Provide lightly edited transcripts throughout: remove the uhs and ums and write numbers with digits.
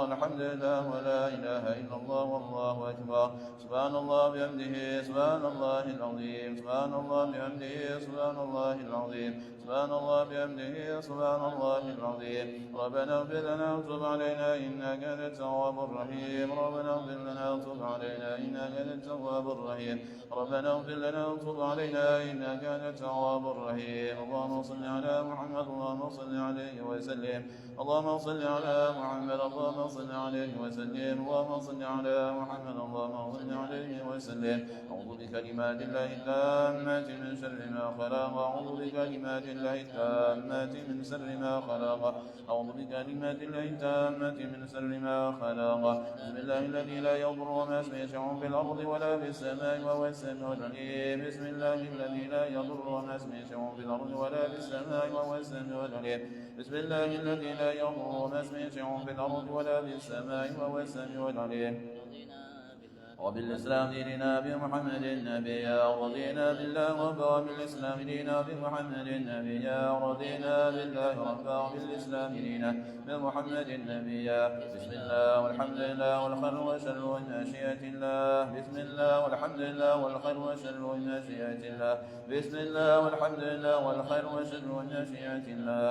والحمد لله ولا إله إلا الله والله أكبر. سبحان الله بحمده سبحان الله العظيم. سبحان الله بحمده سبحان الله العظيم. سبحان الله بحمده سبحان الله العظيم. ربنا اغفر لنا وتب علينا إنك أنت التواب الرحيم. ربنا اغفر لنا وتب علينا إنك أنت التواب الرحيم. ربنا اغفر لنا وتب علينا إنك أنت التواب الرحيم. اللهم صل على محمد اللهم صل عليه وسلم. اللهم صل على محمد اللهم صل عليه وسلم. اللهم صل على محمد اللهم صل عليه وسلم. أعوذ بكلمات الله التامات من شر ما خلق. أعوذ بكلمات الله التامات من شر ما خلق. أعوذ بكلمات الله التامات من شر ما خلق. بسم الله الذي لا يضر وما اسمه في الأرض ولا في السماء وهو السميع العليم. بسم الله الذي لا يضر وما اسمه في الأرض ولا في السماء وهو السميع العليم. بسم الله الذي لا يضر وما اسمه في الأرض ولا في السماء وهو السميع العليم. وبالإسلام ديننا بمحمد نبيا. رضينا بالله ربا وبالإسلام دينا بمحمد نبيا. رضينا بالله ربا وبالإسلام دينا بمحمد نبيا. بسم الله والحمد لله والخير والشر والمشيئة الله. بسم الله والحمد لله والخير والشر والمشيئة الله. بسم الله والحمد لله والخير والشر والمشيئة الله.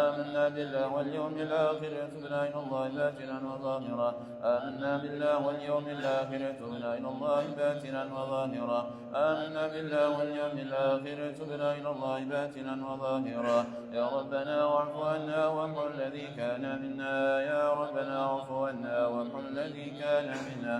آمنا بالله واليوم الآخر تبنا إلى الله باطنا وظاهرا. آمنا بالله واليوم الآخر تبنا إلى الله باطنا وظاهرا. آمنا بالله واليوم الآخر تبنا إلى الله باطنا وظاهرا. يا ربنا واعف عنا وامحو الذي كان منا. يا ربنا واعف عنا وامحو الذي كان منا.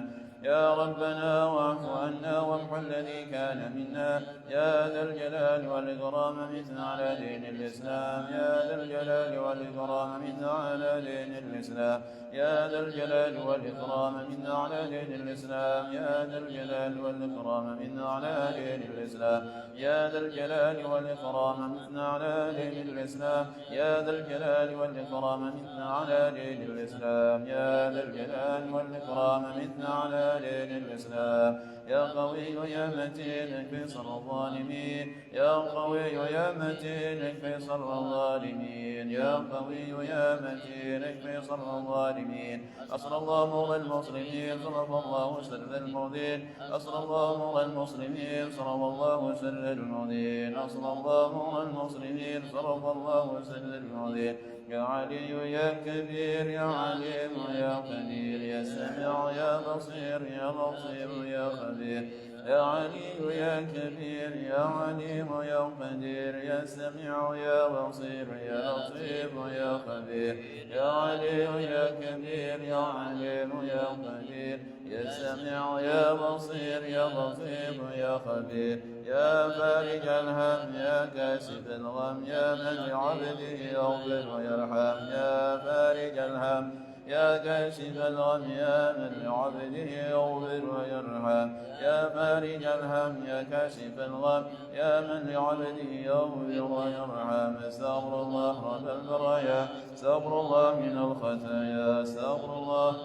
يا ربنا واعف عنا وامحو الذي كان منا. يا ذا الجلال والإكرام مثنى على دين الإسلام. يا ذا الجلال والإكرام مثنى على دين الإسلام. يا ذا الجلال والإكرام مثنى على دين الإسلام. يا ذا الجلال والإكرام مثنى على دين الإسلام. يا ذا الجلال والإكرام مثنى على دين الإسلام. يا ذا الجلال والإكرام مثنى على دين الإسلام. يا ذا الجلال والإكرام مثنى على دين الإسلام. يا قوي يا متين اكفي شر الظالمين. يا قوي يا متين اكفي شر الظالمين. يا قوي يا متين اكفي شر الظالمين. أسر الله مولى المسلمين صرف الله شر المؤذين. أسر الله مولى المسلمين صرف الله شر المؤذين. أسر الله مولى المسلمين صرف الله شر المؤذين. يا علي يا كبير يا عليم يا قدير يا سميع يا بصير يا لطيف يا خبير. يا علي يا كبير يا عليم يا قدير يا سميع يا بصير يا لطيف يا خبير. يا علي يا كبير يا عليم يا قدير يا سميع يا بصير يا لطيف يا خبير. يا فارج الهم يا كاشف الغم يا من لعبده يغفر ويرحم. يا فارج الهم يا كاشف الغم يا من لعبده يغفر ويرحم. يا فارج الهم يا كاشف الغم يا من لعبده يغفر ويرحم. استغفر الله رب البرايا. استغفر الله من الخطايا. استغفر الله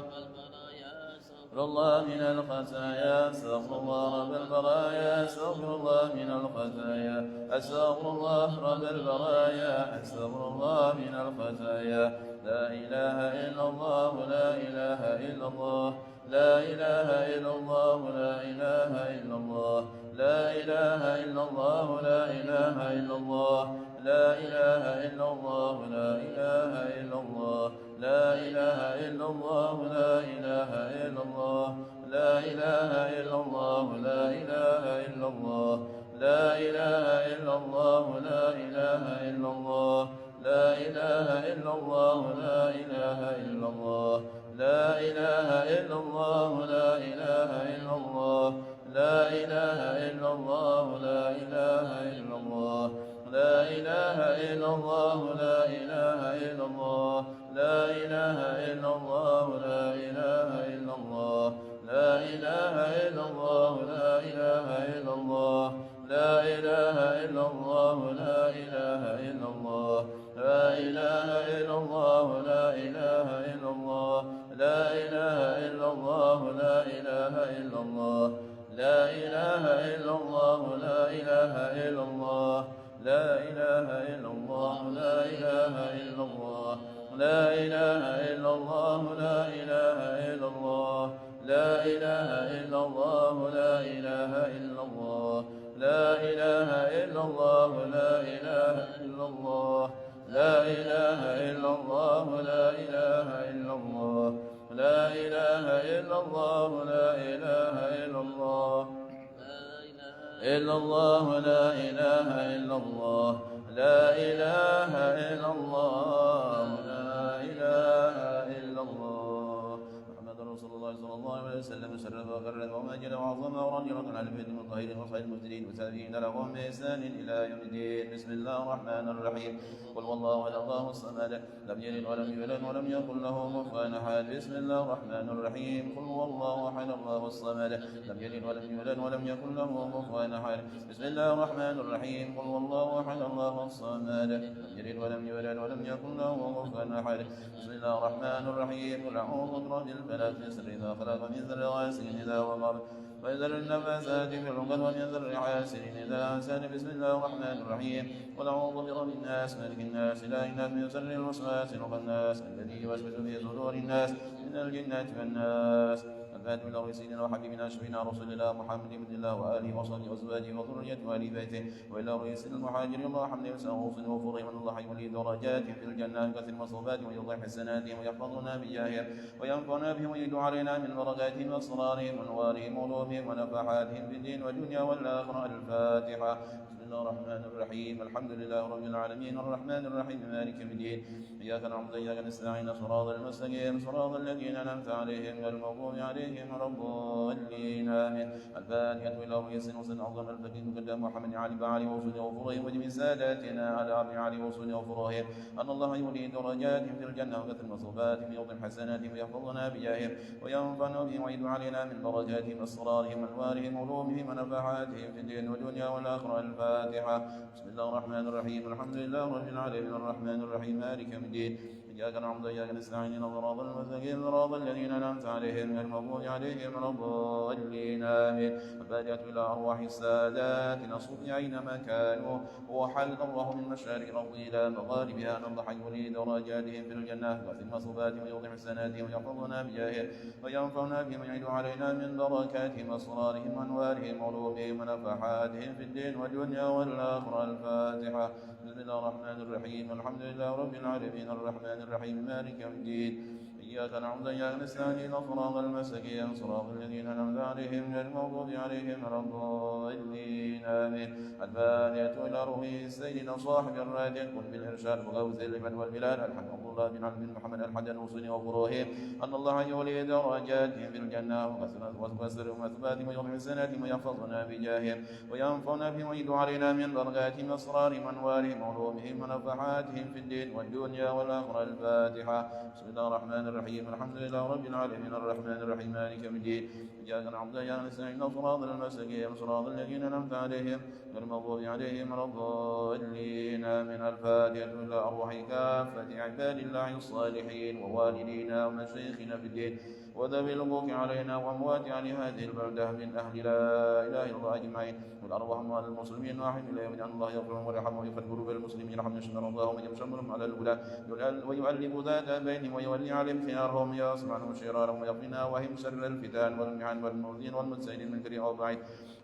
الله من الخطايا. استغفر الله رب البرايا. استغفر الله من الخطايا. استغفر الله رب البرايا. استغفر الله من الخطايا. لا إله إلا الله لا إله إلا الله. لا إله إلا الله لا إله إلا الله. لا إله إلا الله لا إله إلا الله. لا إله إلا الله لا إله إلا الله. لا إله إلا الله لا إله إلا الله. لا إله إلا الله لا إله إلا الله. لا إله إلا الله لا إله إلا الله. لا إله إلا الله لا إله إلا الله. لا إله إلا الله لا إله إلا الله. لا إله إلا الله لا إله إلا الله. لا إله إلا الله لا إله إلا الله. لا إله إلا الله لا إله إلا الله. لا إله إلا الله لا إله إلا الله. لا إله إلا الله لا إله إلا الله. لا إله إلا الله لا إله إلا الله. لا إله إلا الله لا إله إلا الله. لا إله إلا الله لا إله إلا الله. لا إله إلا الله لا إله إلا الله. لا إله إلا الله لا إله إلا الله لا إله إلا الله إلا الله لا إله إلا الله لا إله إلا الله لا إله إلا الله محمد رسول الله صلى الله عليه وسلم شرف وكرم ومجد وعظم ورجل على البيت المطهرين وصحيح المسلمين وسابقين لهم بإحسان إلى يوم الدين بسم الله الرحمن الرحيم قل والله أحد الله الصمد لم يلد ولم يولد ولم يكن له كفوا أحد بسم الله الرحمن الرحيم قل والله أحد الله الصمد لم يلد ولم يولد ولم يكن له كفوا أحد بسم الله الرحمن الرحيم قل والله أحد الله الصمد لم يلد ولم يولد ولم يكن له كفوا أحد بسم الله الرحمن الرحيم قل أعوذ برب الفلق من شر ما خلق من شر غاسق إذا وقب ومن شر النفاثات في العقد ومن شر حاسد إذا حسد بسم الله الرحمن الرحيم قل أعوذ برب الناس ملك الناس إله الناس من شر الوسواس الخناس الذي يوسوس في صدور الناس من الجنة والناس الفاتح من رسولنا وحبيبنا شفينا رسول الله محمد بن الله وآله وصحبه وأزواجه وذريته وآل بيته وإلى رئيس المهاجرين الله حمد وسعوص وفضل من الله ولي درجات في الجنة كثير المصروفات ويضيع حسناتهم ويحفظنا بجاههم وينفعنا بهم ويجد علينا من بركاتهم وأسرارهم وأنوارهم وعلومهم ونفحاتهم في الدين والدنيا والآخرة الفاتحة بسم الله الرحمن الرحيم الحمد لله رب العالمين الرحمن الرحيم مالك يوم الدين إياك نعبد وإياك نستعين صراط المستقيم صراط الذين أنعمت عليهم غير المغضوب عليهم ولا الضالين آمين الفاتحة إلى رئيس وسن أعظم الفقيه قدام محمد علي بعلي وصول وفرهم وجميع ساداتنا على عبد علي وصول وفرهم أن الله يولي درجاتهم في الجنة وكثر مصروفاتهم ويعظم حسناتهم ويحفظنا بجاههم وينفعنا بهم ويعيد علينا من درجاتهم أسرارهم أنوارهم علومهم ونفحاتهم في الدين والدنيا والآخرة الفاتحة بسم الله الرحمن الرحيم الحمد لله رب العالمين الرحمن الرحيم مالك يوم الدين إياك نعبد وإياك نستعين صراط المستقيم صراط الذين أنعمت عليهم غير المغضوب عليهم ولا الضالين آمين الفاتحة إلى أرواح السادات نصوب أينما كانوا وحلق الله من مشارق الأرض إلى مغاربها أن الله يولي درجاتهم في الجنة ويتم مصروفاتهم ويوضع حسناتهم ويحفظنا بجاهه وينفعنا بهم ويعيد علينا من بركاتهم أسرارهم وأنوارهم علومهم ونفحاتهم في الدين والدنيا والآخرة الفاتحة بسم الله الرحمن الرحيم الحمد لله رب العالمين الرحمن الرحيم مالك يوم الدين إياك نعبد وإياك نستعين صراط المستقيم صراط الذين أنعمت عليهم غير المغضوب عليهم ولا الضالين آمين الفاتحة إلى روح سيدنا صاحب الراد قل بالإرشاد وغوث الإمن والبلاد الحمد الله بن عبد محمد الحسن وصول وفروهم أن الله يولي درجاتهم في الجنة وكسر مثباتهم ويوم حسناتهم ويحفظنا بجاههم وينفعنا بهم ويعيد علينا من درجاتهم أسرارهم وأنوارهم وعلومهم ونفحاتهم في الدين والدنيا والآخرة الفاتحة بسم الله الرحمن الرحيم الحمد لله رب العالمين الرحمن الرحيم مالك يوم الدين إياك نعبد وإياك نستعين صراط المستقيم صراط الذين أنعمت عليهم غير المغضوب عليهم ولا الضالين آمين الفاتحة إلى أرواح كافة عباد الله الصالحين ووالدينا ومشايخنا في الدين وذوي الحقوق علينا وأموات عن هذه البلدة من أهل لا إله إلا الله أجمعين والأرواح مع المسلمين واحد إلى يوم أن الله يغفرهم ويرحمهم ويغفر قلوب المسلمين يرحمهم يشمل الله ومن يشملهم على الهدى ويؤلف ذات بينهم ويولي عليهم خيارهم يصنعهم شرارهم ويقينا وهم شر الفتان والمحن والمؤذين والمتسائلين من كريم أو بعيد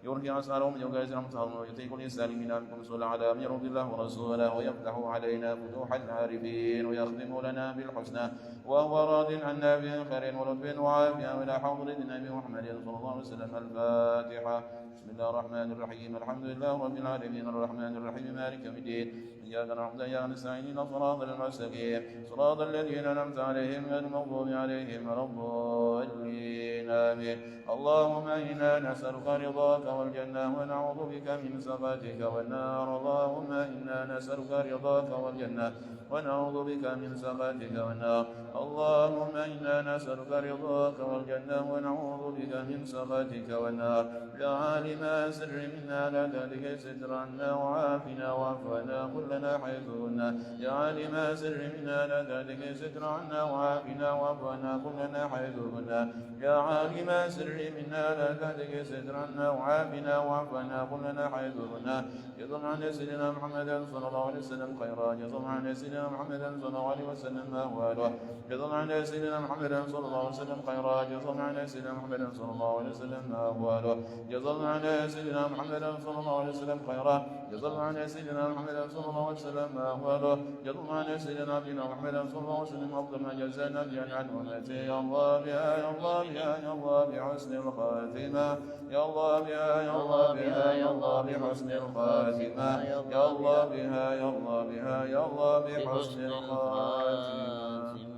يرخي أسعارهم يوغازر أمثالهم ويطيق للسالمين منكم سؤال على من يرضي الله ورسوله ويفتح علينا فتوح العارفين ويخدم لنا بالحسنى وهو راض عنا بخير ولطف وعافية إلى حضرة النبي محمد صلى الله عليه وسلم الفاتحة بسم الله الرحمن الرحيم الحمد لله رب العالمين الرحمن الرحيم مالك يوم الدين إياك نعبد وإياك نستعين صراط المستقيم صراط الذين أنعمت عليهم غير المغضوب عليهم ولا الضالين آمين اللهم إنا نسألك رضاك والجنة ونعوذ بك من سخطك والنار اللهم إنا نسألك رضاك والجنة ونعوذ بك من سخطك والنار اللهم إنا نسألك رضاك والجنة ونعوذ بك من سخطك والنار يا عالم سر منا لا تهلك ستر عنا وعافنا وعفونا كلنا حيث كنا يا عالم سر منا لا تهلك ستر عنا وعافنا وعفونا كلنا حيث كنا يا عالم سر منا لا تهلك ستر عنا وعافنا وعفونا كلنا حيث كنا يضم عن سيدنا محمد صلى الله عليه وسلم خيرا يضم عن سيدنا محمد صلى الله عليه وسلم ما هو يضم عن سيدنا محمد صلى الله عليه وسلم خيرا جزا الله عن سيدنا محمد صلى الله عليه وسلم أهواله جزا الله عن سيدنا محمد صلى الله عليه وسلم خيرا جزا الله عن سيدنا محمد صلى الله عليه وسلم أهواله جزا الله عن سيدنا نبينا محمد صلى الله عليه وسلم أفضل ما جزى نبيا عن أمته يا الله بها يا الله بها يا الله بحسن الخاتمة يا الله بها يا الله بها يا الله بحسن الخاتمة يا الله بها يا الله بها يا الله بحسن الخاتمة.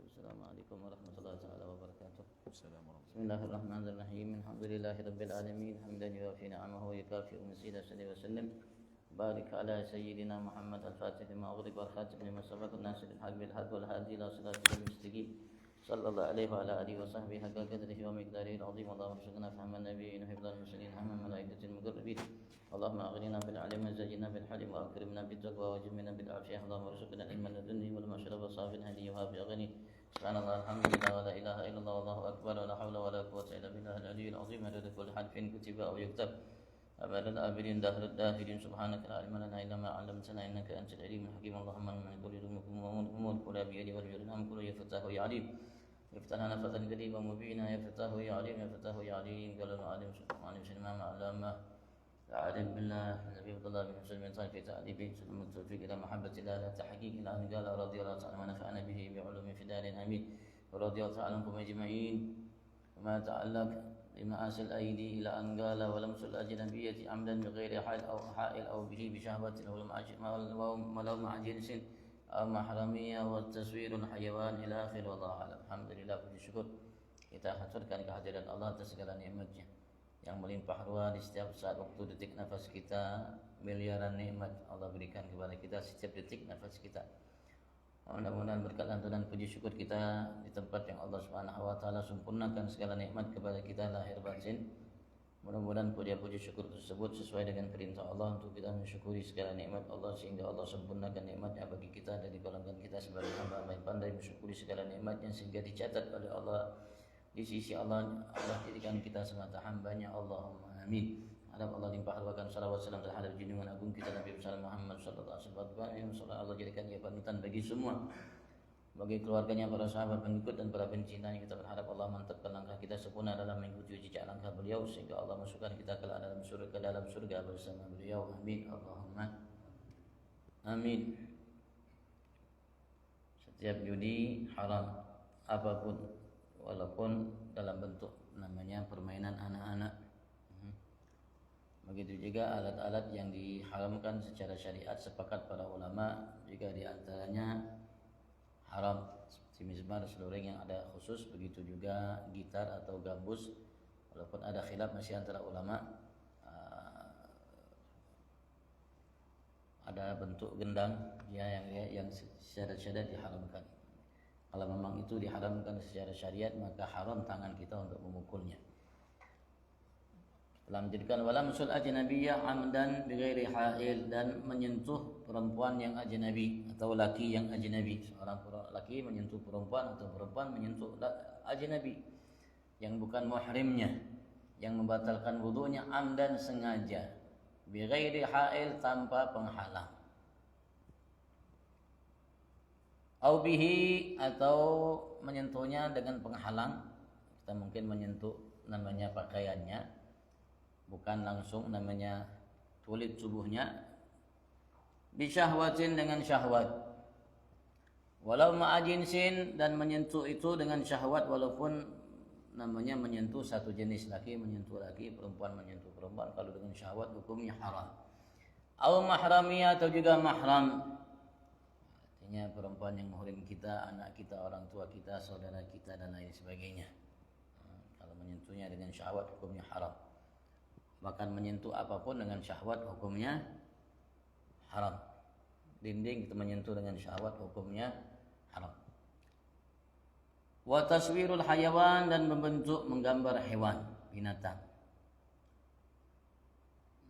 السلام عليكم ورحمة الله تعالى وبركاته. بسم الله الرحمن الرحيم. الحمد لله رب العالمين حمدا يوافي نعمه ويكافئ مزيدا صلى وسلم بارك على سيدنا محمد الفاتح لما أغلق والخاتم لما سبق الناصر الحق بالحق والهادي إلى صراط المستقيم صلى الله عليه وعلى آله وصحبه حق قدره ومقداره العظيم. اللهم ارزقنا فهم النبيين وحفظ المرسلين هم الملائكة المقربين. اللهم أغننا بالعلم وزينا بالحلم وأكرمنا بالتقوى وجملنا بالعافية. اللهم ارزقنا علما لدنه والمشرب صافي هدي وهاب أغني. سبحان الله الحمد لله ولا إله إلا الله والله أكبر ولا حول ولا قوة إلا بالله العلي العظيم. عدد كل حرف كتب أو يكتب أبد الآبدين دهر الداهرين. سبحانك لا علم لنا إلا ما علمتنا إنك أنت العليم الحكيم. اللهم من كل ذنوبكم وأمور كلها بيدي والجود الأمر كله يا فتاه يا عليم. افتح لنا فتحا قريبا مبينا يا فتاه يا عليم يا فتاه يا عليم. قال المعلم معلم سلمان علامة أعلم بالله النبي عبد الله بن مسلم في تعذيبه سلم التوفيق إلى محبة الله لا تحقيق إلى أن قال رضي الله تعالى ونفعنا به بعلوم في دار آمين. ورضي الله تعالى عنكم أجمعين. وما تعلق بمآسي الأيدي إلى أن قال ولمس الأجنبية عمدا بغير حائل أو به بشهوة ولو مع جنس أو محرمية والتصوير الحيوان إلى آخر. والله أعلم. Alhamdulillah, puji syukur kita haturkan kehadiran Allah atas segala nikmatnya yang melimpah ruah di setiap saat waktu detik nafas kita. Miliaran nikmat Allah berikan kepada kita setiap detik nafas kita. Mudah-mudahan berkat lantunan puji syukur kita di tempat yang Allah Subhanahu wa taala sempurnakan segala nikmat kepada kita lahir batin. Mudah-mudahan puji syukur tersebut sesuai dengan perintah Allah untuk kita mensyukuri segala nikmat Allah sehingga Allah sempurnakan nikmatnya bagi kita dan digolongkan kita sebagai hamba yang pandai mensyukuri segala nikmatnya sehingga dicatat oleh Allah di sisi Allah. Allah jadikan kita semata hambanya. Allahumma amin. Harap Allah limpah ruahkan salawat salam terhadap junjungan agung kita Nabi besar Muhammad sallallahu alaihi wasallam. Semoga Allah jadikan dia panutan bagi semua, bagi keluarganya, para sahabat, pengikut dan para pencintanya. Kita berharap Allah mantapkan langkah kita sempurna dalam mengikuti jejak langkah beliau sehingga Allah masukkan kita ke dalam surga bersama beliau. Amin. Allahumma amin. Setiap judi haram apapun, walaupun dalam bentuk namanya permainan anak-anak. Begitu juga alat-alat yang diharamkan secara syariat sepakat para ulama juga diantaranya haram seperti mizmar, seluring yang ada khusus. Begitu juga gitar atau gambus, walaupun ada khilaf masih antara ulama. Ada bentuk gendang ya yang secara syariat diharamkan. Kalau memang itu diharamkan secara syariat maka haram tangan kita untuk memukulnya. Telah menjadikan walamsul ajnabiyyah amdan bighairi ha'il, dan menyentuh perempuan yang ajnabi atau laki yang ajnabi. Seorang laki menyentuh perempuan atau perempuan menyentuh ajnabi yang bukan muhrimnya, yang membatalkan wudunya amdan sengaja, bighairi ha'il tanpa penghalang, au bihi atau menyentuhnya dengan penghalang. Kita mungkin menyentuh namanya pakaiannya, bukan langsung namanya kulit tubuhnya. Bisyahwatin dengan syahwat, walau ma'ajinsin, dan menyentuh itu dengan syahwat walaupun namanya menyentuh satu jenis, laki menyentuh laki, perempuan menyentuh perempuan. Kalau dengan syahwat hukumnya haram. Au mahramiyah atau juga mahram, artinya perempuan yang muhrim kita, anak kita, orang tua kita, saudara kita dan lain sebagainya. Kalau menyentuhnya dengan syahwat hukumnya haram. Bahkan menyentuh apapun dengan syahwat hukumnya haram. Dinding kita menyentuh dengan syahwat hukumnya haram. Wa taswirul hayawan, dan membentuk menggambar hewan, binatang.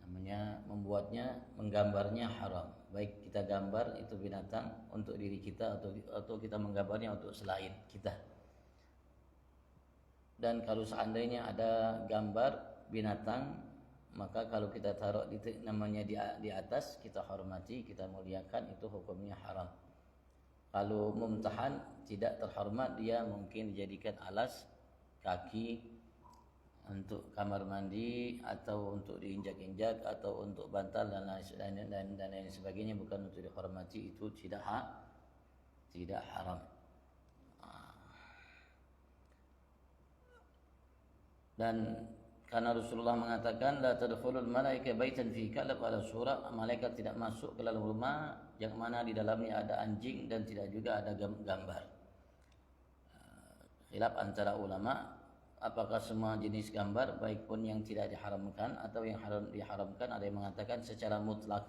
Namanya membuatnya, menggambarnya haram. Baik kita gambar itu binatang untuk diri kita atau kita menggambarnya untuk selain kita. Dan kalau seandainya ada gambar binatang, maka kalau kita taruh namanya di atas, kita hormati, kita muliakan, itu hukumnya haram. Kalau mumtahan tidak terhormat, dia mungkin dijadikan alas kaki untuk kamar mandi atau untuk diinjak-injak atau untuk bantal dan lain sebagainya, bukan untuk dihormati, itu tidak haram. Dan karena Rasulullah mengatakan la tadkhulul malaika baitan fi kalab ala surah, malaikat tidak masuk ke dalam rumah yang mana di dalamnya ada anjing dan tidak juga ada gambar. Khilaf antara ulama, apakah semua jenis gambar baik pun yang tidak diharamkan atau yang diharamkan. Ada yang mengatakan secara mutlak,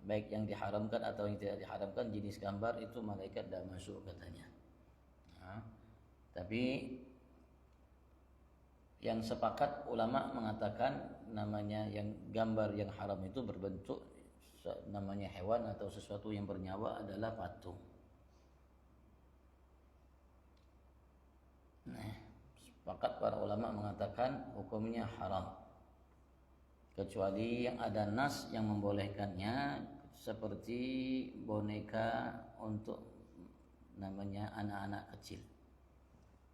baik yang diharamkan atau yang tidak diharamkan, jenis gambar itu malaikat tidak masuk katanya. Tapi yang sepakat ulama mengatakan namanya yang gambar yang haram itu berbentuk namanya hewan atau sesuatu yang bernyawa adalah patung. Sepakat para ulama mengatakan hukumnya haram, kecuali yang ada nas yang membolehkannya, seperti boneka untuk namanya anak-anak kecil.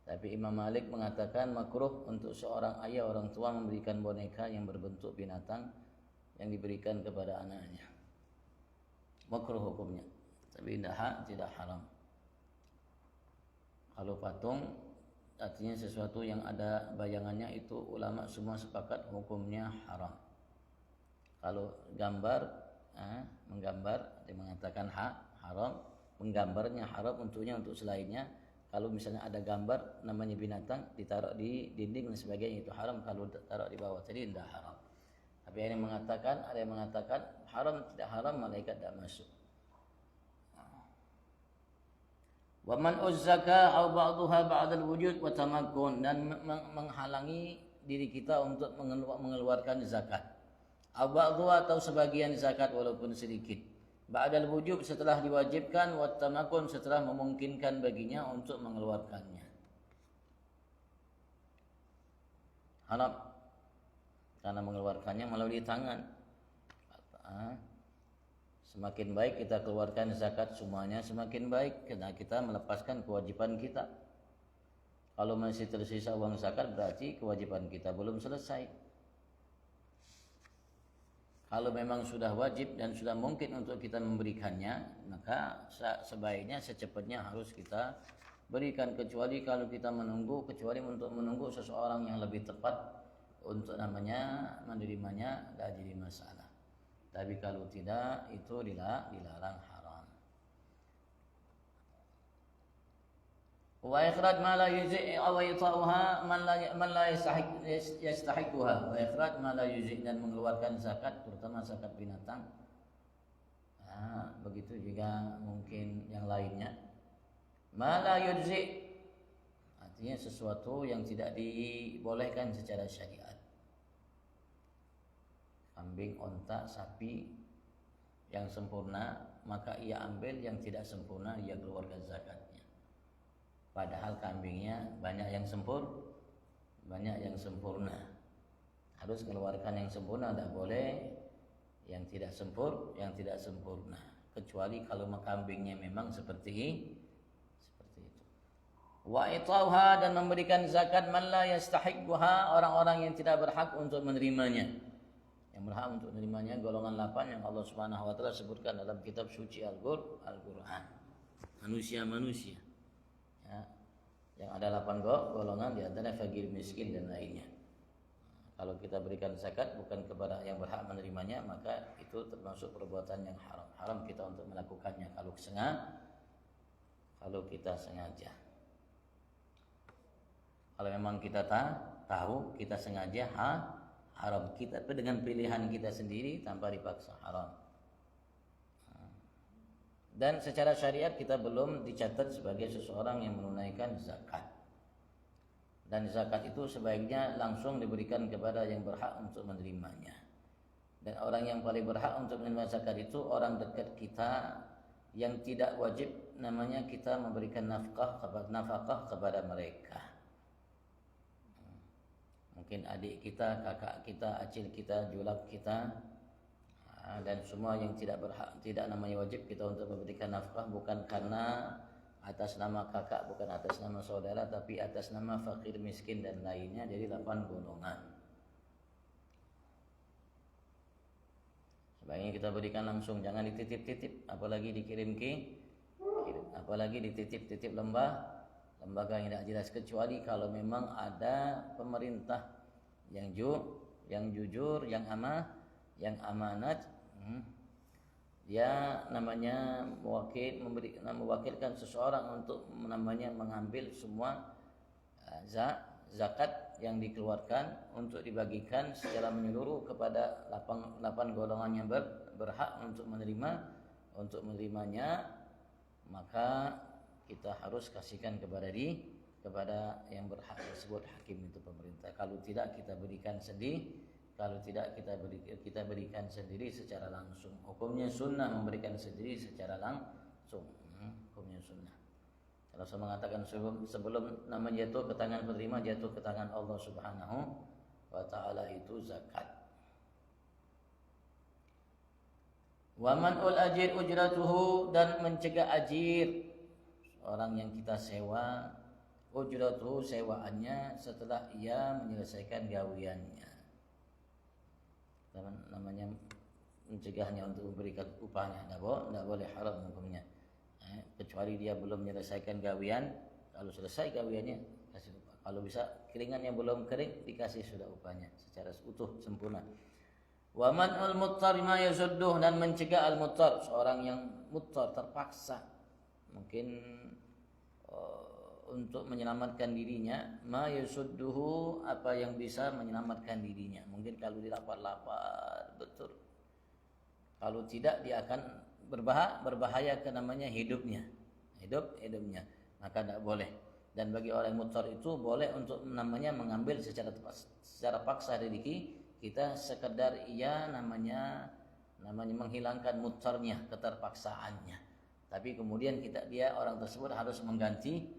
Tapi Imam Malik mengatakan makruh untuk seorang ayah, orang tua memberikan boneka yang berbentuk binatang yang diberikan kepada anaknya. Makruh hukumnya, tapi tidak haram. Kalau patung artinya sesuatu yang ada bayangannya, itu ulama semua sepakat hukumnya haram. Kalau gambar, menggambar, dia mengatakan haram, menggambarnya haram untuknya, untuk selainnya. Kalau misalnya ada gambar namanya binatang ditaruh di dinding dan sebagainya, itu haram. Kalau taruh di bawah tadi tidak haram. Tapi ada yang mengatakan haram, tidak haram, malaikat tidak masuk. Wa man uzzaka aw ba'daha ba'da al-wujud wa tamakkun, dan menghalangi diri kita untuk mengeluarkan zakat. Aw ba'daha, atau sebagian zakat walaupun sedikit. Ba'dal wujub, setelah diwajibkan, wa tamakkun, setelah memungkinkan baginya untuk mengeluarkannya. Haram karena mengeluarkannya melalui tangan. Semakin baik kita keluarkan zakat semuanya, semakin baik, karena kita melepaskan kewajiban kita. Kalau masih tersisa uang zakat, berarti kewajiban kita belum selesai. Kalau memang sudah wajib dan sudah mungkin untuk kita memberikannya, maka sebaiknya secepatnya harus kita berikan, kecuali kalau kita kecuali untuk menunggu seseorang yang lebih tepat untuk namanya menerimanya, tidak jadi masalah. Tapi kalau tidak, itu dilarang, haram. Wa ikhraj ma la yuzi' aw ita'uha man la yastahiquha. Wa ikhraj ma la yuzi', dan mengeluarkan zakat, terutama zakat binatang. Begitu juga mungkin yang lainnya. Ma la yuzi', artinya sesuatu yang tidak dibolehkan secara syariat. Kambing, onta, sapi yang sempurna, maka ia ambil, yang tidak sempurna ia keluarkan zakatnya. Padahal kambingnya banyak yang sempurna. Harus keluarkan yang sempurna, tidak boleh yang tidak sempurna. Kecuali kalau kambingnya memang seperti itu. Wa itauha, dan memberikan zakat man la yastahiquha, orang-orang yang tidak berhak untuk menerimanya. Yang berhak untuk menerimanya golongan 8 yang Allah Subhanahu wa taala sebutkan dalam kitab suci Al-Qur'an. Manusia. Yang ada 8 golongan, di antara fakir, miskin, dan lainnya. Kalau kita berikan zakat bukan kepada yang berhak menerimanya, maka itu termasuk perbuatan yang haram. Haram kita untuk melakukannya kalau kita sengaja. Kalau memang kita tahu, kita sengaja haram, kita dengan pilihan kita sendiri tanpa dipaksa, haram. Dan secara syariat kita belum dicatat sebagai seseorang yang menunaikan zakat. Dan zakat itu sebaiknya langsung diberikan kepada yang berhak untuk menerimanya. Dan orang yang paling berhak untuk menerima zakat itu orang dekat kita yang tidak wajib namanya kita memberikan nafkah kepada mereka. Mungkin adik kita, kakak kita, acil kita, julab kita, Dan semua yang tidak namanya wajib kita untuk memberikan nafkah bukan karena atas nama kakak, bukan atas nama saudara, tapi atas nama fakir, miskin dan lainnya, jadi 8 golongan. Sebaiknya kita berikan langsung, jangan dititip-titip, apalagi dikirim apalagi dititip-titip lembaga yang tidak jelas, kecuali kalau memang ada pemerintah yang jujur, yang amanat, dia namanya mewakilkan seseorang untuk namanya mengambil semua zakat yang dikeluarkan untuk dibagikan secara menyeluruh kepada 8 golongan yang berhak untuk menerimanya, maka kita harus kasihkan kepada yang berhak tersebut, hakim itu pemerintah. Kalau tidak kita berikan kalau tidak kita berikan sendiri secara langsung. Hukumnya sunnah memberikan sendiri secara langsung. Hukumnya sunnah. Kalau saya mengatakan sebelum nama jatuh ke tangan penerima, jatuh ke tangan Allah Subhanahu wa taala, itu zakat. Wa man'ul ajir ujratuhu, dan mencegah ajir, orang yang kita sewa, ujratuhu sewaannya setelah ia menyelesaikan gawiannya. Namanya mencegahnya untuk memberikan upahnya, tidak boleh, haram hukumnya. Kecuali dia belum menyelesaikan gawian. Kalau selesai gawiannya kasih upah. Kalau bisa keringannya belum kering, dikasih sudah upahnya secara utuh sempurna. Wa man'ul muttar ma yasudduh, dan mencegah al-muttar, seorang yang muttar terpaksa mungkin untuk menyelamatkan dirinya, ma yasudduhu, apa yang bisa menyelamatkan dirinya. Mungkin kalau dilapar-lapar betul, kalau tidak dia akan berbahaya ke namanya hidupnya, maka tidak boleh. Dan bagi orang yang mutar itu boleh untuk namanya mengambil secara paksa dari kita, sekedar ia namanya menghilangkan mutarnya, keterpaksaannya. Tapi kemudian dia orang tersebut harus menggantinya.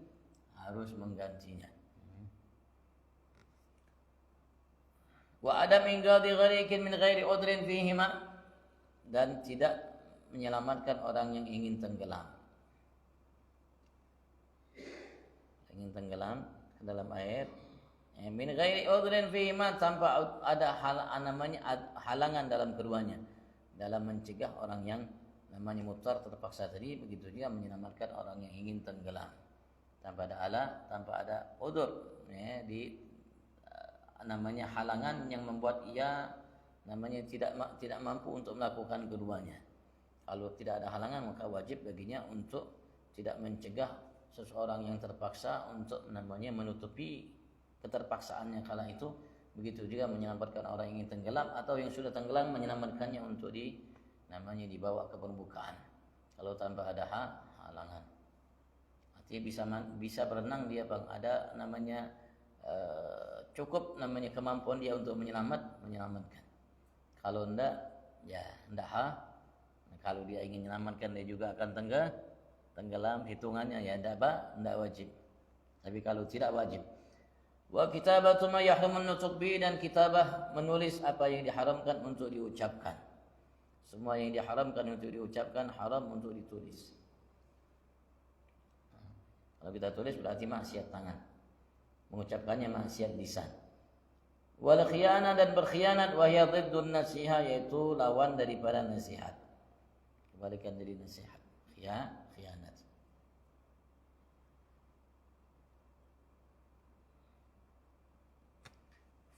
Wa adam ingadi ghariqin min ghairi udrin fihima, dan tidak menyelamatkan orang yang ingin tenggelam ke dalam air, min ghairi udrin fihima, tanpa ada halangan dalam keduanya, dalam mencegah orang yang namanya mutar terpaksa tadi. Begitu juga menyelamatkan orang yang ingin tenggelam tanpa ada udzur, namanya halangan yang membuat ia namanya tidak mampu untuk melakukan keduanya. Kalau tidak ada halangan, maka wajib baginya untuk tidak mencegah seseorang yang terpaksa untuk namanya menutupi keterpaksaannya kala itu. Begitu juga menyelamatkan orang yang ingin tenggelam, atau yang sudah tenggelam menyelamatkannya untuk namanya dibawa ke permukaan. Kalau tanpa ada halangan, artinya bisa berenang dia, Bang. Ada namanya cukup namanya kemampuan dia untuk menyelamatkan. Kalau enggak, ya enggak kalau dia ingin menyelamatkan, dia juga akan tenggelam, hitungannya ya enggak wajib. Tapi kalau tidak, wajib. Wa kitabatu ma yahrumun nutq bi, dan kitabah menulis apa yang diharamkan untuk diucapkan. Semua yang diharamkan untuk diucapkan haram untuk ditulis. Kalau kita tulis berarti maksiat tangan, mengucapkannya maksiat lisan. Wal khiyanah, dan berkhianat, wa hiya dhiddun nasiha, yaitu lawan daripada nasihat, kebalikan dari nasihat, khianat.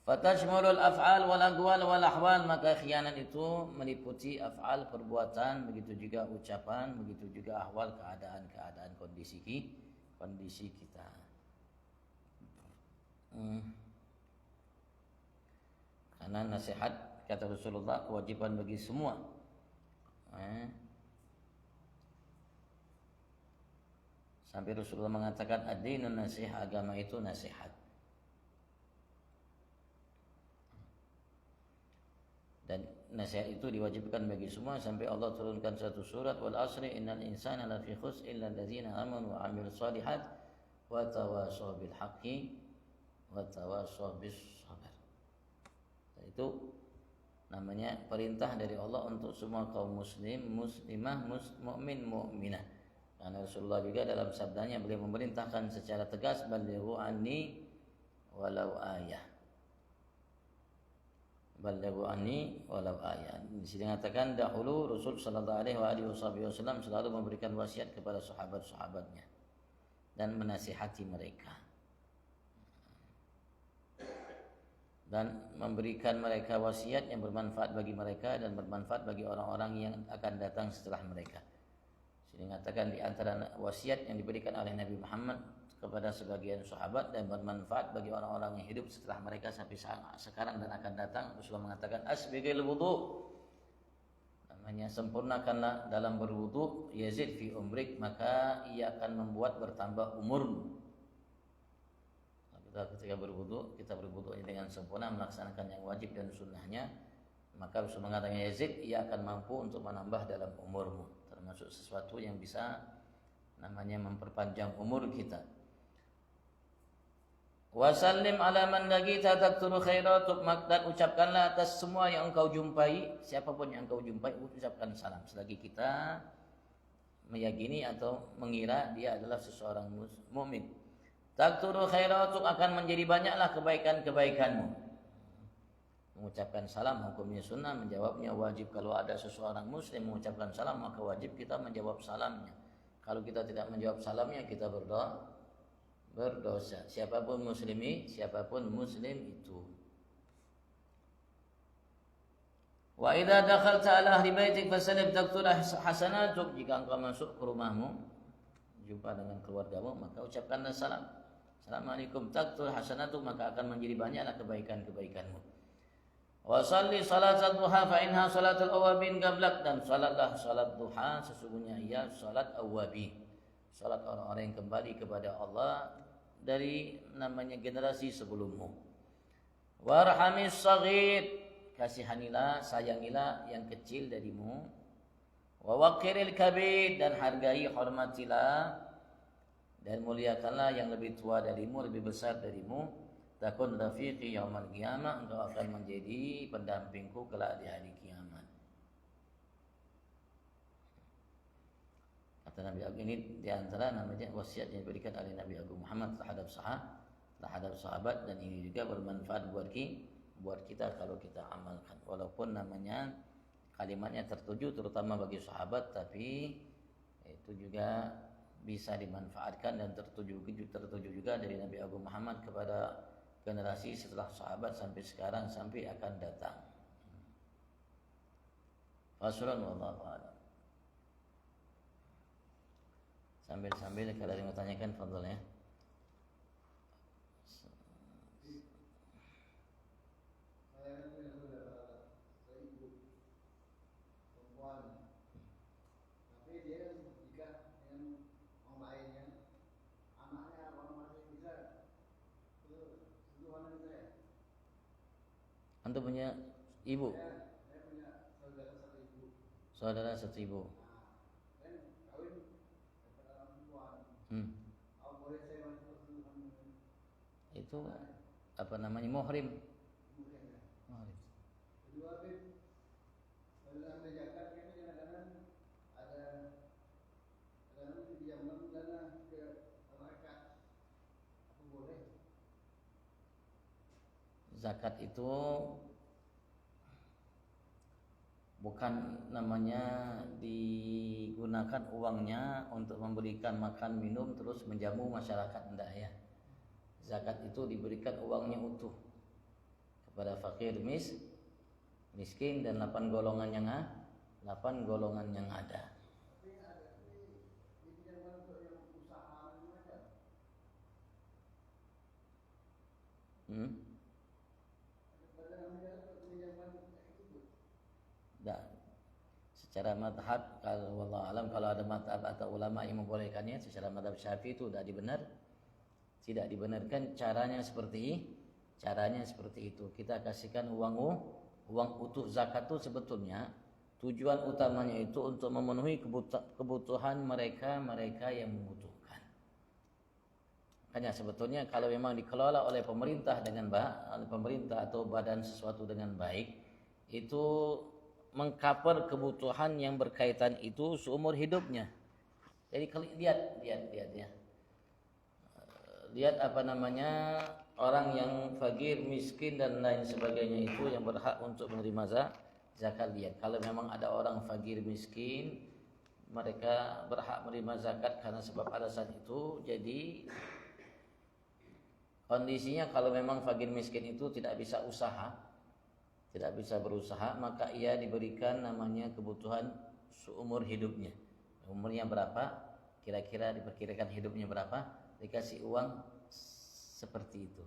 Fatashmulul af'al wal aqwal wal ahwal, maka khianat itu meliputi af'al, perbuatan, begitu juga ucapan, begitu juga ahwal, keadaan kondisi kita. Karena nasihat, kata Rasulullah, kewajiban bagi semua. Sampai Rasulullah mengatakan ad-dinun nasihat, agama itu nasihat. Dan nasihat itu diwajibkan bagi semua, sampai Allah turunkan satu surat, wal asri innal insana lafi khusr illa allazina amanu wa 'amilus shalihat wa tawashaw bil haqqi wa tawashaw bis sabr. Itu namanya perintah dari Allah untuk semua kaum muslim, muslimah, mukmin, mukminah. Karena Rasulullah juga dalam sabdanya beliau memerintahkan secara tegas, balighu anni walau ayah. Balighu anni walau ayah. Di sini dikatakan dahulu Rasul sallallahu alaihi wasallam selalu memberikan wasiat kepada sahabat-sahabatnya dan menasihati mereka. Dan memberikan mereka wasiat yang bermanfaat bagi mereka dan bermanfaat bagi orang-orang yang akan datang setelah mereka. Sini mengatakan di antara wasiat yang diberikan oleh Nabi Muhammad kepada sebagian sahabat dan bermanfaat bagi orang-orang yang hidup setelah mereka sampai sekarang dan akan datang, Rasulullah mengatakan asbighil wudu, namanya sempurnakanlah dalam berwudu, yazid fi umrik, maka ia akan membuat bertambah umurmu. Ketika berwudu, kita berwudu dengan sempurna, melaksanakan yang wajib dan sunnahnya, maka Rasul mengatakan yazid, ia akan mampu untuk menambah dalam umurmu, termasuk sesuatu yang bisa namanya memperpanjang umur kita. Wasallim ala man laqita takturu khairatuk, dan ucapkanlah atas semua yang engkau jumpai, siapapun yang engkau jumpai, ucapkan salam selagi kita meyakini atau mengira dia adalah seseorang mukmin. Takturu khairatuk, akan menjadi banyaklah kebaikan-kebaikanmu. Mengucapkan salam hukumnya sunnah, menjawabnya wajib. Kalau ada seseorang muslim mengucapkan salam, maka wajib kita menjawab salamnya. Kalau kita tidak menjawab salamnya, kita berdosa. Siapapun muslim itu. Wa idza dakhalta ala ahli baitik fasallim taktul hasanatuk, jika engkau masuk ke rumahmu jumpa dengan keluargamu, maka ucapkanlah salam. Assalamualaikum taktul hasanatuk, maka akan menjadi banyaklah kebaikan-kebaikanmu. Wa shalli salatal duha fa inha salatul awabin qablak, dan salatlah salat duha, sesungguhnya ia salat awabin, salat orang-orang yang kembali kepada Allah dari namanya generasi sebelummu. Warhamis saghir, kasihanilah, sayangilah yang kecil darimu. Wa waqiril kabir, dan hargai, hormatilah dan muliakanlah yang lebih tua darimu, lebih besar darimu. Takun rafiqi yaumal qiyamah, engkau akan menjadi pendampingku kelak di hari kiamat. Kata Nabi Agung, ini diantara namanya wasiat yang diberikan oleh Nabi Agung Muhammad terhadap sahabat, dan ini juga bermanfaat buat kita kalau kita amalkan. Walaupun namanya kalimatnya tertuju terutama bagi sahabat, tapi itu juga bisa dimanfaatkan dan tertuju juga dari Nabi Agung Muhammad kepada generasi setelah sahabat sampai sekarang sampai akan datang. Fasulun wallahu a'lam. Sambil kalau ada yang mau tanyakan, fadhol ya. Antum punya ibu? Saya punya saudara satu ibu. Itu apa namanya, muhrim? Zakat itu bukan namanya digunakan uangnya untuk memberikan makan minum terus menjamu masyarakat, enggak ya. Zakat itu diberikan uangnya utuh kepada fakir, miskin, dan 8 golongan yang ada. Secara madhab, kalau wallahu alam, kalau ada madhab atau ulama yang membolehkannya, secara madhab Syafi'i itu tidak dibenarkan caranya seperti itu. Kita kasihkan uang utuh. Zakat itu sebetulnya tujuan utamanya itu untuk memenuhi kebutuhan mereka yang membutuhkan. Makanya sebetulnya kalau memang dikelola oleh pemerintah atau badan sesuatu dengan baik, itu mengcover kebutuhan yang berkaitan itu seumur hidupnya. Jadi lihat ya. Lihat apa namanya, orang yang fakir, miskin dan lain sebagainya itu yang berhak untuk menerima zakat. Lihat, kalau memang ada orang fakir miskin, mereka berhak menerima zakat karena sebab alasan itu. Jadi kondisinya kalau memang fakir miskin itu tidak bisa usaha, tidak bisa berusaha, maka ia diberikan namanya kebutuhan seumur hidupnya. Umurnya berapa? Kira-kira diperkirakan hidupnya berapa? Dikasih uang seperti itu.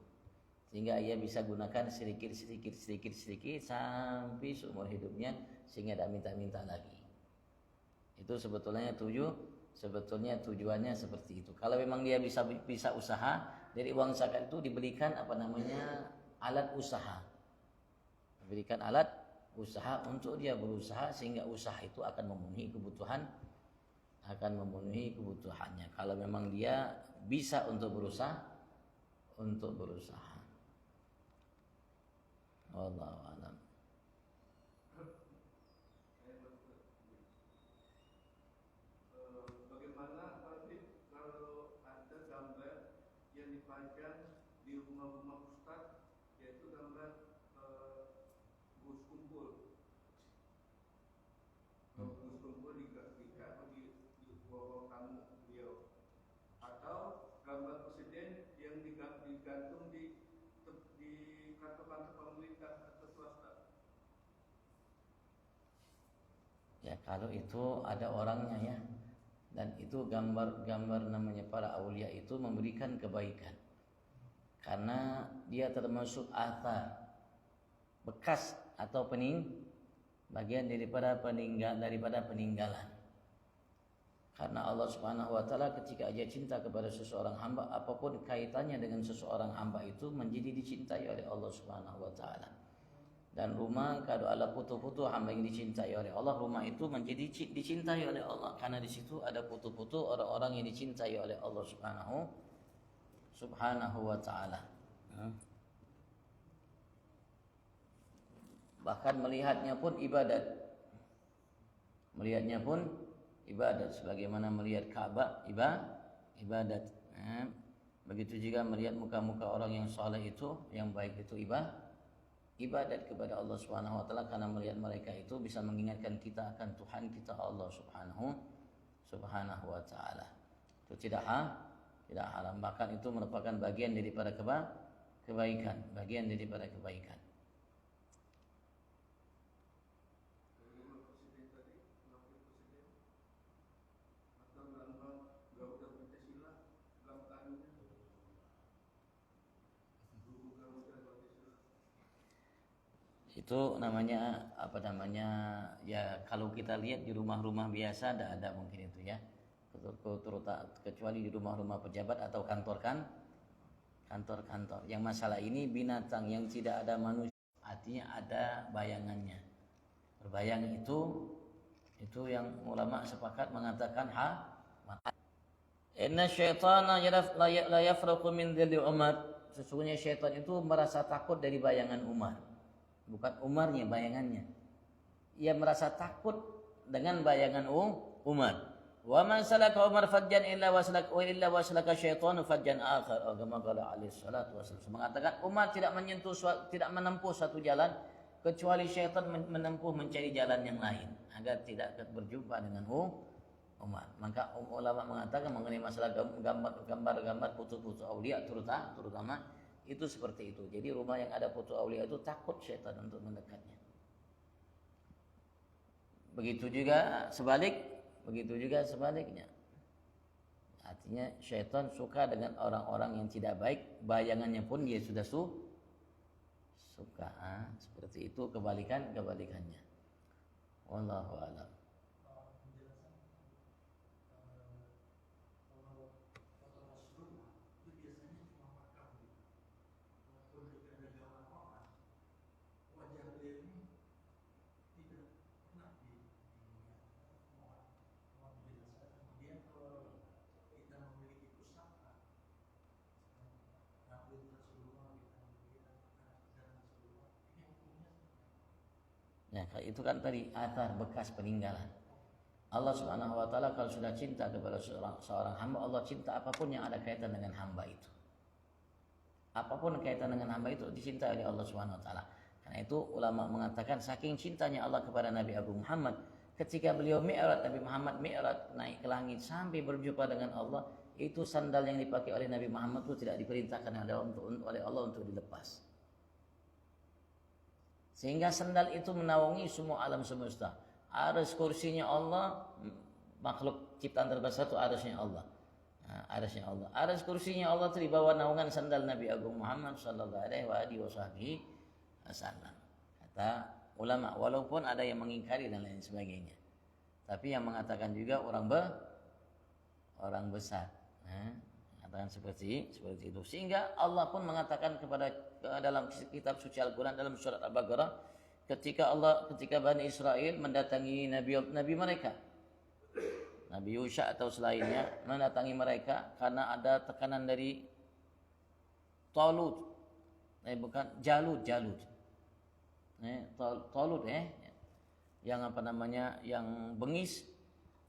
Sehingga ia bisa gunakan sedikit sampai seumur hidupnya, sehingga tidak minta-minta lagi. Itu sebetulnya tujuannya seperti itu. Kalau memang dia bisa usaha, dari uang zakat itu diberikan apa namanya, alat usaha. Diberikan alat usaha untuk dia berusaha, sehingga usaha itu akan memenuhi kebutuhannya. Kalau memang dia bisa untuk berusaha. Wallahu a'lam. Bagaimana nanti kalau ada gambar yang dipajang di rumah-rumah ustaz, yaitu gambar bus kumpul. Bus kumpul di bawah tamu beliau, atau gambar presiden yang digantung di kantor-kantor pemerintah atau swasta. Ya, kalau itu ada orangnya ya. Dan itu gambar-gambar namanya para aulia itu memberikan kebaikan. Karena dia termasuk athar, bekas atau bagian daripada peninggalan. Karena Allah Subhanahu wa taala ketika Dia cinta kepada seseorang hamba, apapun kaitannya dengan seseorang hamba itu menjadi dicintai oleh Allah Subhanahu wa taala. Dan rumah kalau ada foto-foto hamba yang dicintai oleh Allah, rumah itu menjadi dicintai oleh Allah karena di situ ada foto-foto orang-orang yang dicintai oleh Allah Subhanahu wa taala. Bahkan melihatnya pun ibadat sebagaimana melihat Ka'bah ibadat. Begitu juga melihat muka-muka orang yang saleh itu, yang baik itu ibadat kepada Allah Subhanahu wa taala, karena melihat mereka itu bisa mengingatkan kita akan Tuhan kita Allah Subhanahu wa taala. Itu tidak haram, bahkan itu merupakan bagian daripada kebaikan. Itu namanya ya, kalau kita lihat di rumah-rumah biasa ada mungkin itu ya, kecuali di rumah-rumah pejabat atau kantor. Yang masalah ini binatang yang tidak ada manusia, artinya ada bayangannya. Berbayang itu yang ulama sepakat mengatakan inna syaitana la yafraqu min dhilli Umar. Sesungguhnya syaitan itu merasa takut dari bayangan Umar. Bukan Umarnya, bayangannya. Ia merasa takut dengan bayangan Umar. Wa man salaka Umar fajjan illa waslaka syaitanu fajjan akhar. Kama qala alaihi salatu wasallam. Mengatakan Umar tidak menempuh satu jalan kecuali syaitan menempuh mencari jalan yang lain agar tidak berjumpa dengan Umar. Maka ulama mengatakan mengenai masalah gambar-gambar foto-foto aulia terutama itu seperti itu. Jadi rumah yang ada foto aulia itu takut syaitan untuk mendekatnya. Begitu juga sebaliknya. Artinya syaitan suka dengan orang-orang yang tidak baik, bayangannya pun dia sudah suka. Seperti itu kebalikannya. Wallahu a'lam. Ya, itu kan tadi athar, bekas peninggalan. Allah Subhanahu wa taala kalau sudah cinta kepada seorang hamba, Allah cinta apapun yang ada kaitan dengan hamba itu. Apapun kaitan dengan hamba itu dicintai oleh Allah Subhanahu wa taala. Karena itu ulama mengatakan saking cintanya Allah kepada Nabi Agung Muhammad, ketika beliau Mi'raj, Nabi Muhammad Mi'raj naik ke langit sampai berjumpa dengan Allah, itu sandal yang dipakai oleh Nabi Muhammad itu tidak diperintahkan oleh Allah untuk dilepas. Sehingga sandal itu menaungi semua alam semesta. Arsy kursinya Allah, makhluk ciptaan terbesar itu arsy-nya Allah. Arsy-nya Allah. Arsy kursinya Allah itu di bawah naungan sandal Nabi Agung Muhammad sallallahu alaihi wasallam. Kata ulama, walaupun ada yang mengingkari dan lain sebagainya. Tapi yang mengatakan juga orang besar. Katakan seperti itu. Sehingga Allah pun mengatakan dalam kitab suci Al-Quran dalam surat Al-Baqarah, ketika Bani Israel mendatangi nabi mereka, Nabi Yusha atau selainnya mendatangi mereka karena ada tekanan dari Talut, Jalut, Talut yang bengis,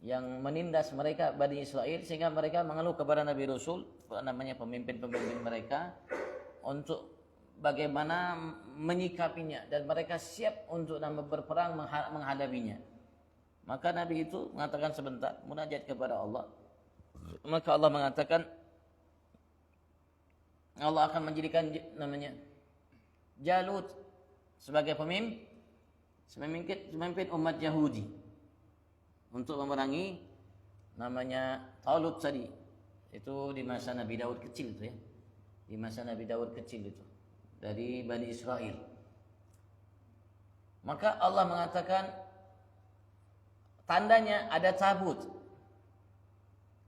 yang menindas mereka Bani Israel, sehingga mereka mengeluh kepada Nabi Rasul, pemimpin mereka, untuk bagaimana menyikapinya, dan mereka siap untuk berperang menghadapinya. Maka Nabi itu mengatakan sebentar, munajat kepada Allah. Maka Allah mengatakan Allah akan menjadikan Jalut sebagai pemimpin umat Yahudi untuk memerangi Talut tadi. Itu di masa Nabi Daud kecil itu ya. Di masa Nabi Daud kecil itu dari Bani Israel. Maka Allah mengatakan tandanya ada tabut.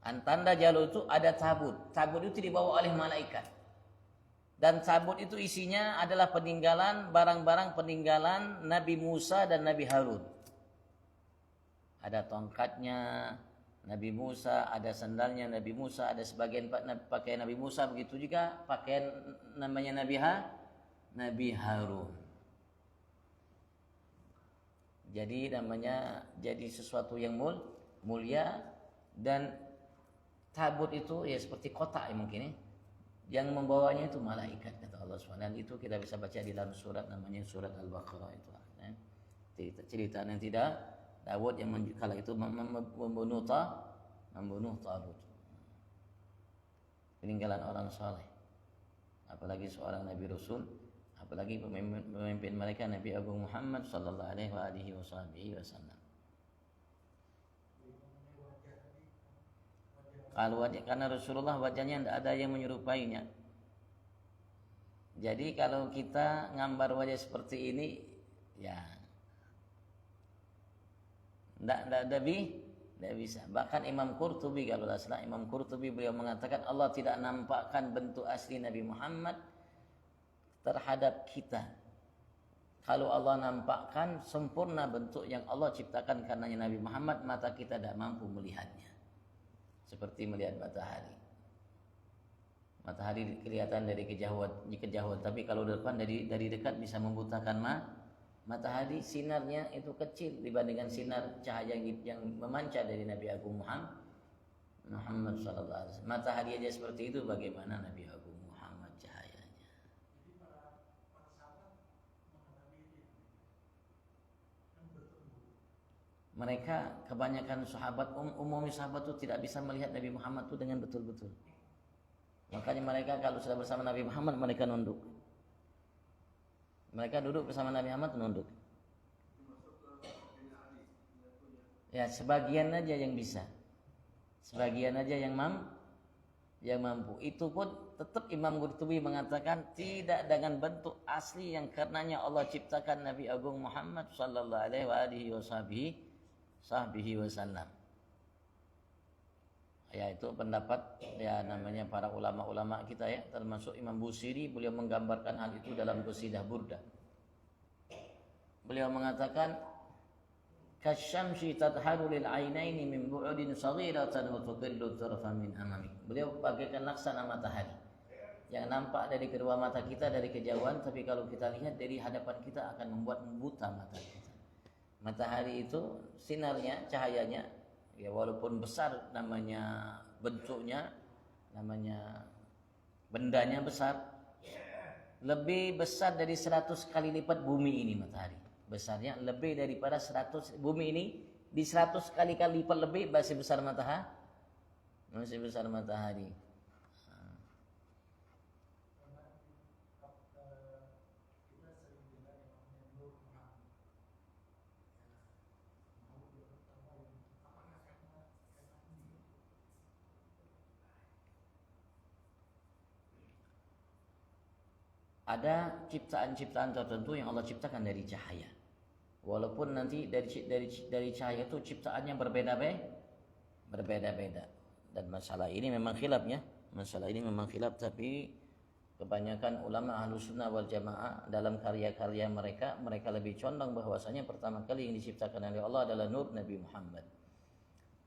Tanda Jalut itu ada tabut. Tabut itu dibawa oleh malaikat. Dan tabut itu isinya adalah barang-barang peninggalan Nabi Musa dan Nabi Harun. Ada tongkatnya Nabi Musa, ada sandalnya Nabi Musa, ada sebagian pakaian Nabi Musa, begitu juga pakaian namanya Nabi Harun. Jadi jadi sesuatu yang mulia, dan tabut itu ya seperti kotak ya mungkin ya. Yang membawanya itu malaikat, kata Allah SWT. Dan itu kita bisa baca di dalam surat namanya surat Al-Baqarah itu. Cerita yang tidak Daud yang kala itu membunuh Talut. Peninggalan orang saleh. Apalagi seorang Nabi Rasul, apalagi pemimpin mereka Nabi Agung Muhammad sallallahu alaihi wasallam. Kalau wajah, karena Rasulullah wajahnya tidak ada yang menyerupainya. Jadi kalau kita ngambar wajah seperti ini, ya tidak bisa. Bahkan Imam Qurtubi, kalau tidak salah Imam Qurtubi, beliau mengatakan Allah tidak nampakkan bentuk asli Nabi Muhammad terhadap kita. Kalau Allah nampakkan sempurna bentuk yang Allah ciptakan karenanya Nabi Muhammad, mata kita tidak mampu melihatnya. Seperti melihat matahari. Matahari kelihatan dari kejauhan, tapi kalau depan dari dekat bisa membutakan matahari. Sinarnya itu kecil dibandingkan sinar cahaya yang memancar dari Nabi Agung Muhammad sallallahu alaihi wasallam. Matahari aja seperti itu, bagaimana Nabi Agung Muhammad cahayanya. Mereka kebanyakan sahabat, umumnya sahabat itu tidak bisa melihat Nabi Muhammad itu dengan betul-betul. Makanya mereka kalau sudah bersama Nabi Muhammad, mereka nunduk. Mereka duduk bersama Nabi Muhammad, nunduk. Ya, sebagian aja yang bisa. Sebagian aja yang mampu. Itu pun tetap Imam Qurtubi mengatakan tidak dengan bentuk asli yang karenanya Allah ciptakan Nabi Agung Muhammad sallallahu alaihi wasallam. Ya, itu pendapat ya namanya para ulama-ulama kita ya, termasuk Imam Busiri, beliau menggambarkan hal itu dalam qasidah Burdah. Beliau mengatakan kasyamsi tadharu lil ainaini min bu'din saghiratan wa tudillu tarfa min amami. Beliau bagaikan laksana matahari yang nampak dari kedua mata kita dari kejauhan, tapi kalau kita lihat dari hadapan kita akan membuat buta mata kita. Matahari itu sinarnya, cahayanya, ya walaupun besar namanya bentuknya, namanya bendanya besar, lebih besar dari 100 kali lipat bumi ini matahari. Besarnya lebih daripada 100, bumi ini di 100 kali lipat lebih masih besar matahari. Masih besar matahari. Ada ciptaan-ciptaan tertentu yang Allah ciptakan dari cahaya. Walaupun nanti dari cahaya itu ciptaannya berbeda-beda. Dan masalah ini memang khilafnya. Masalah ini memang khilaf, tapi kebanyakan ulama Ahlus Sunnah wal Jamaah dalam karya-karya mereka lebih condong bahwasanya pertama kali yang diciptakan oleh Allah adalah nur Nabi Muhammad.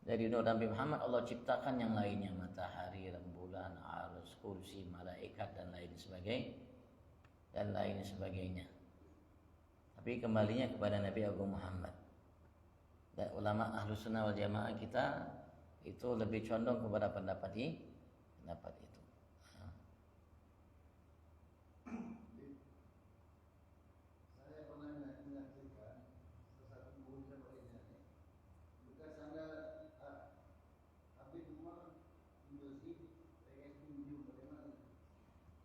Dari nur Nabi Muhammad Allah ciptakan yang lainnya, matahari, rembulan, arus, kursi, malaikat dan lain sebagainya. Tapi kembalinya kepada Nabi Agung Muhammad. Dan ulama Ahlus Sunnah wal Jamaah kita itu lebih condong kepada pendapat itu.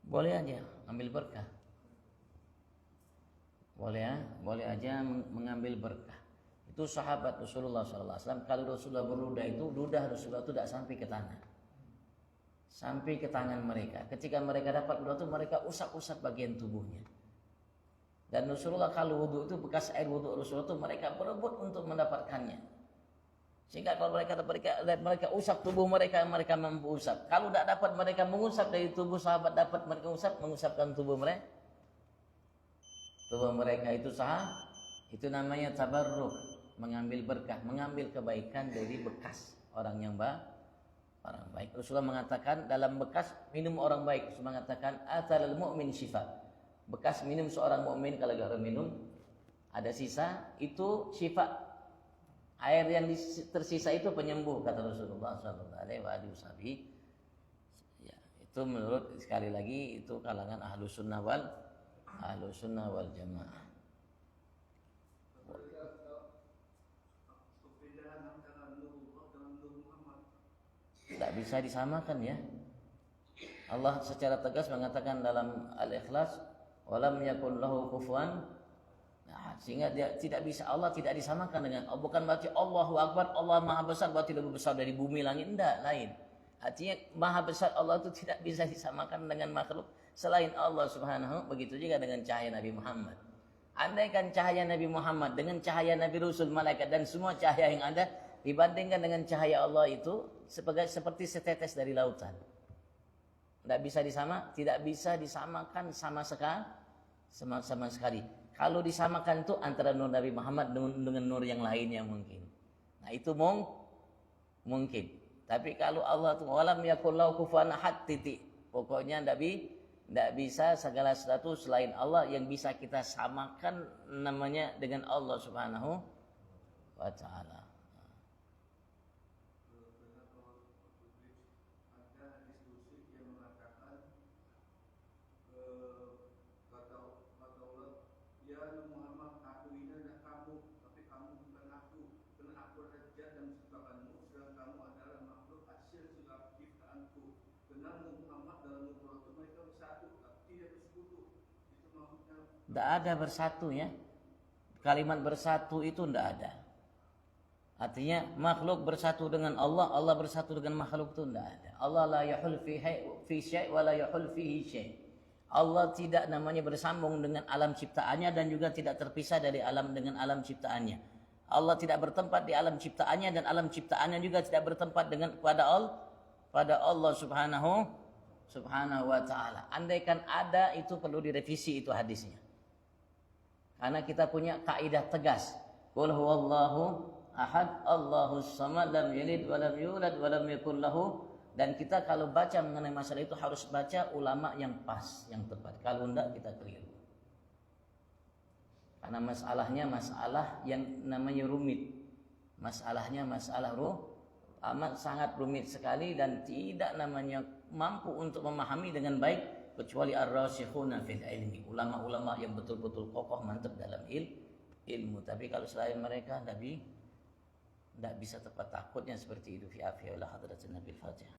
Boleh aja ambil berkah. Boleh aja mengambil berkah. Itu sahabat Rasulullah SAW. Kalau Rasulullah berludah itu, ludah Rasulullah itu tidak sampai ke tangan, sampai ke tangan mereka. Ketika mereka dapat ludah itu, mereka usap-usap bagian tubuhnya. Dan Rasulullah kalau wudhu itu, bekas air wudhu Rasulullah itu mereka berebut untuk mendapatkannya. Sehingga kalau mereka usap tubuh mereka mampu usap. Kalau tidak dapat mereka mengusap dari tubuh sahabat, dapat mereka mengusapkan tubuh mereka. Tubuh mereka itu itu namanya tabarruk, mengambil berkah, mengambil kebaikan dari bekas orang baik. Rasulullah mengatakan dalam bekas minum orang baik, Rasulullah mengatakan atalal mu'min syifa. Bekas minum seorang mukmin kalau gagal minum ada sisa, itu syifa. Air yang tersisa itu penyembuh, kata Rasulullah sallallahu alaihi wasallam. Ya, itu menurut, sekali lagi, itu kalangan Ahlus Sunnah wal Jamaah. Tidak bisa disamakan ya. Allah secara tegas mengatakan dalam Al-Ikhlas, walam yakun lahu kufuwan. Nah, sehingga dia tidak bisa, Allah tidak disamakan dengan, bukan berarti Allahu Akbar, Allah Maha Besar berarti lebih besar dari bumi langit, enggak, lain. Artinya Maha Besar Allah itu tidak bisa disamakan dengan makhluk selain Allah Subhanahu. Begitu juga dengan cahaya Nabi Muhammad. Andaikan cahaya Nabi Muhammad dengan cahaya Nabi Rasul, malaikat dan semua cahaya yang ada dibandingkan dengan cahaya Allah itu seperti setetes dari lautan. Tidak bisa disamakan sama sekali. Kalau disamakan itu antara nur Nabi Muhammad dengan nur yang lainnya mungkin. Nah itu mungkin. Tapi kalau Allah itu walam yakul lahu kufuwan ahad titik. Pokoknya tidak bisa segala sesuatu selain Allah yang bisa kita samakan namanya dengan Allah Subhanahu wa taala. Tidak ada bersatu ya. Kalimat bersatu itu tidak ada. Artinya makhluk bersatu dengan Allah, Allah bersatu dengan makhluk itu tidak ada. Allah la yahul fi syai' wa la yahul fihi syai'. Allah tidak namanya bersambung dengan alam ciptaannya dan juga tidak terpisah dari alam dengan alam ciptaannya. Allah tidak bertempat di alam ciptaannya dan alam ciptaannya juga tidak bertempat dengan pada Allah Subhanahu wa taala. Andaikan ada, itu perlu direvisi itu hadisnya. Karena kita punya kaidah tegas. Qul huwallahu ahad, Allahus samad, lam yalid wa lam yulad wa lam yakul lahu. Dan kita kalau baca mengenai masalah itu harus baca ulama yang pas, yang tepat. Kalau enggak kita keliru. Karena masalahnya masalah yang namanya rumit. Masalahnya masalah amat sangat rumit sekali dan tidak namanya mampu untuk memahami dengan baik kecuali ar-rasikhuna fil ilmi, ulama-ulama yang betul-betul kokoh mantap dalam ilmu. Tapi kalau selain mereka tidak bisa tepat takutnya seperti itu. Fi afiyah hadratin Nabi Fatihah.